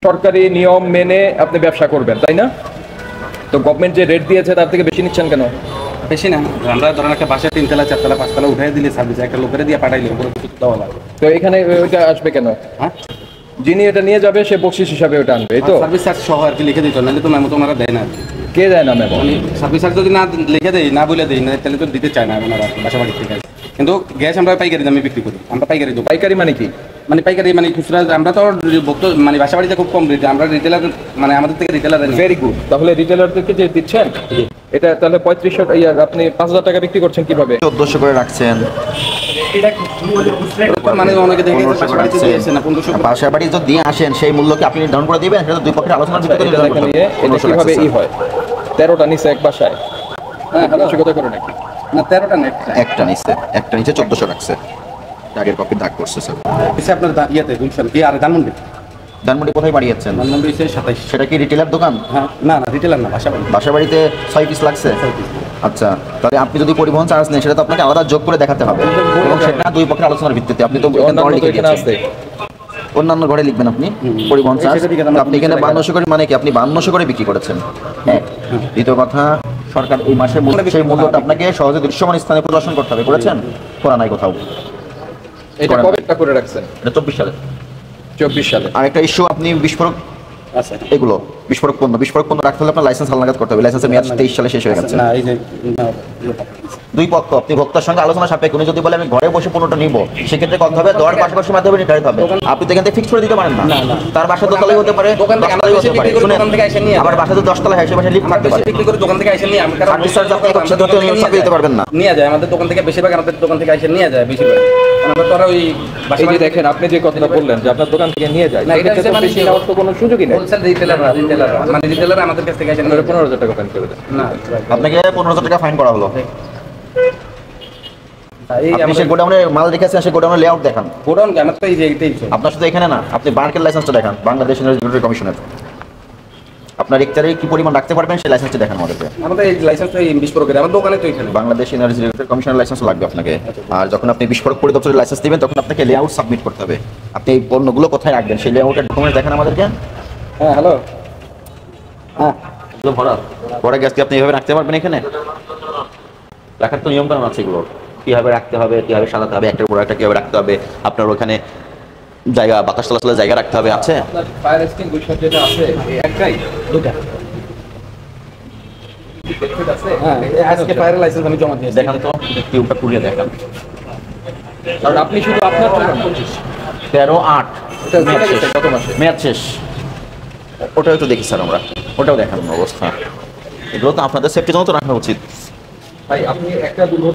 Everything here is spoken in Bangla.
সরকারি নিয়ম মেনে আপনি ব্যবসা করবেন, তাই না? তো গভর্নমেন্ট যে রেট দিয়েছে তার থেকে বেশি নিচ্ছেন কেন? বেশি না, আমরা ধরেন একটা বাসা 3 তলা 4 তলা 5 তলা উঠাই দিলে সার্ভিস একটা লোকের দিয়ে পাঠাইলে উপরে কিছু দেওয়া লাগে। তো এখানে ওইটা আসবে কেন? হ্যাঁ, যিনি এটা নিয়ে যাবে সে বকশিস হিসাবে ওটা আনবে, এই তো? সার্ভিস চার্জ সহ আর কি লিখে দিতে, নাহলে তো মেমো তো ওনারা দেয় না। কে দেয় না মেমো? সার্ভিস চার্জ যদি না লিখে দেয়, না বলে দেয় না, তাহলে তো দিতে চায় না ওনারা বাসা বাড়ি থেকে। কিন্তু গ্যাস আমরা পাইকারি দামে বিক্রি করি, আমরা পাইকারি দেবো। পাইকারি মানে কি? মানে পাইকারি মানে খুচরা, আমরা তো ভক্ত মানে বাসা বাড়িতে খুব কম রেটে, আমরা রিটেলার মানে আমাদের থেকে রিটেলার। Very good. তাহলে রিটেলারদেরকে যে দিচ্ছেন এটা তাহলে 3500 আপনি 5000 টাকা বিক্রি করছেন কিভাবে? 1400 করে রাখছেন। মানে অনেকে দেখে বাসা বাড়ি যদি দিয়ে আসেন সেই মূল্য কি আপনি নির্ধারণ করে দিবেন? সেটা দুই পক্ষের আলোচনার ভিত্তিতে এটা নির্ধারণ করতে হবে। এটা কিভাবে ই হয়? 13টা নিচে এক বাসায়, হ্যাঁ কিছু কথা করে নাকি? না 13টা নেট একটা নিচে 1400 রাখছে, আগের কপি দাগ করছে স্যার। আপনার ইয়েতে গুলশান কি আর ধানমন্ডি? ধানমন্ডি কোথায় বাড়িয়েছেন? ধানমন্ডি 27। সেটা কি রিটেলার দোকান? হ্যাঁ, না না রিটেলার না, বাসা বাড়ি। বাসা বাড়িতে 6 পিস লাগছে। আচ্ছা, তাহলে আপনি যদি পরিবহন চার্জ নেন সেটা তো আপনাকে আলাদা যোগ করে দেখাতে হবে, এবং সেটা দুই পক্ষের আলোচনার ভিত্তিতে। আপনি তো অন্যান্য ঘরে লিখবেন আপনি পরিবহন চার্জ। আপনি এখানে 5200 করে, মানে কি আপনি 5200 করে বিক্রি করেছেন? হ্যাঁ। দ্বিতীয় কথা, সরকার এই মাসের সেই মূল্যটা আপনাকে সহজে দৃশ্যমান স্থানে প্রদর্শন করতে হবে। করেছেন? করা নাই কোথাও। এটা কবেটা করে রাখছেন? এটা 24 সালে। 24 সালে। আর একটা ইস্যু, আপনি বিস্ফোরক আচ্ছা, এগুলো বিস্ফোরক পণ্য রাখতে হলে আপনার লাইসেন্স হালনাগাদ করতে হবে। লাইসেন্সের মেয়াদ 23 সালে শেষ হয়ে গেছে। না এই যে দুই পক্ষ, আপনি ভোক্তার সঙ্গে আলোচনা সাপেক্ষে উনি যদি বলে আমি ঘরে বসে পণ্যটা নিব, সেক্ষেত্রে কথা হবে দর পাশাপাশি মাধ্যমে নির্ধারিত হবে। আপনি তো এখান থেকে ফিক্স করে দিতে পারেন না। তার বাসা দোতলাই হতে পারে, দোকান থেকে আমরা বেশি বিক্রি করি, দোকান থেকে এসে নিয়ে আবার বাসা তো 10 তলা হয়, সে বাসায় লিফট থাকতে পারে। বিক্রি করে দোকান থেকে এসে নিয়ে আমরা সার্ভিস চার্জ আপনি সাথে দিতে পারবেন না। নিয়ে যায় আমাদের দোকান থেকে, বেশিরভাগ আমাদের দোকান থেকে এসে নিয়ে যায় বেশিরভাগ। আমরা তো আর ওই এই যে দেখেন আপনি যে কথাটা বললেন যে আপনার দোকান থেকে নিয়ে যায়, এটা তো বেশি নেওয়ার তো কোনো সুযোগই নেই। হোলসেল রিটেলার মানে রিটেলার আমাদের কাছ থেকে এসে 15000 টাকা ফাইন করে দেন। না, আপনাকে 15000 টাকা ফাইন করা হলো। এই আপনি সে গোডাউনে মাল রেখেছেন, সে গোডাউনের লেআউট দেখান। গোডাউন আমার তো এই যে এইটাই আপনার শুধু এখানে না, আপনি বার্কের লাইসেন্সটা দেখান, বাংলাদেশ রেগুলেটরি কমিশনের। আপনার ইকতারে কি পরিমাণ রাখতে পারবেন সেই লাইসেন্সটা দেখান আমাদেরকে। আমাদের এই লাইসেন্সটা এই বিস্ফোরকের আমার দোকানে তো এখানে বাংলাদেশ এনার্জি রেগুলেটরি কমিশনের লাইসেন্স লাগবে আপনাকে। আর যখন আপনি বিস্ফোরক পরিদপ্তরের লাইসেন্স দিবেন, তখন আপনাকে লেআউট সাবমিট করতে হবে। আপনি এই পণ্যগুলো কোথায় রাখবেন সেই লেআউটের ডকুমেন্ট দেখান আমাদেরকে। হ্যাঁ হ্যালো, হ্যাঁ, এগুলো ভরা গ্যাস কি আপনি এইভাবে রাখতে পারবেন? এখানে রাখার তো নিয়ম কানুন আছে, এগুলো কীভাবে রাখতে হবে, কীভাবে সাজাতে হবে, একটার পর একটা কীভাবে রাখতে হবে, আপনার ওখানে জায়গা, বাতাস চলাচলের জায়গা রাখতে হবে। আছে আপনার ফায়ার এক্সটিংগুইশার যেটা আছে একটাই দুইটা। হ্যাঁ, আজকে ফায়ার লাইসেন্স আমি জমা দিয়েছি। দেখান তো, টিউবটা খুলিয়ে দেখান। কারণ আপনি শুধু আপনার জন্য 13/8 এটা মেয়াদ শেষ, কত মাসে? মেয়াদ শেষ। ওটাও একটু দেখি স্যার আমরা, ওটাও দেখানোর অবস্থা। এগুলো তো আপনাদের সেফটির জন্য তো রাখা উচিত। ভাই আপনি একটা দুর্ঘটনা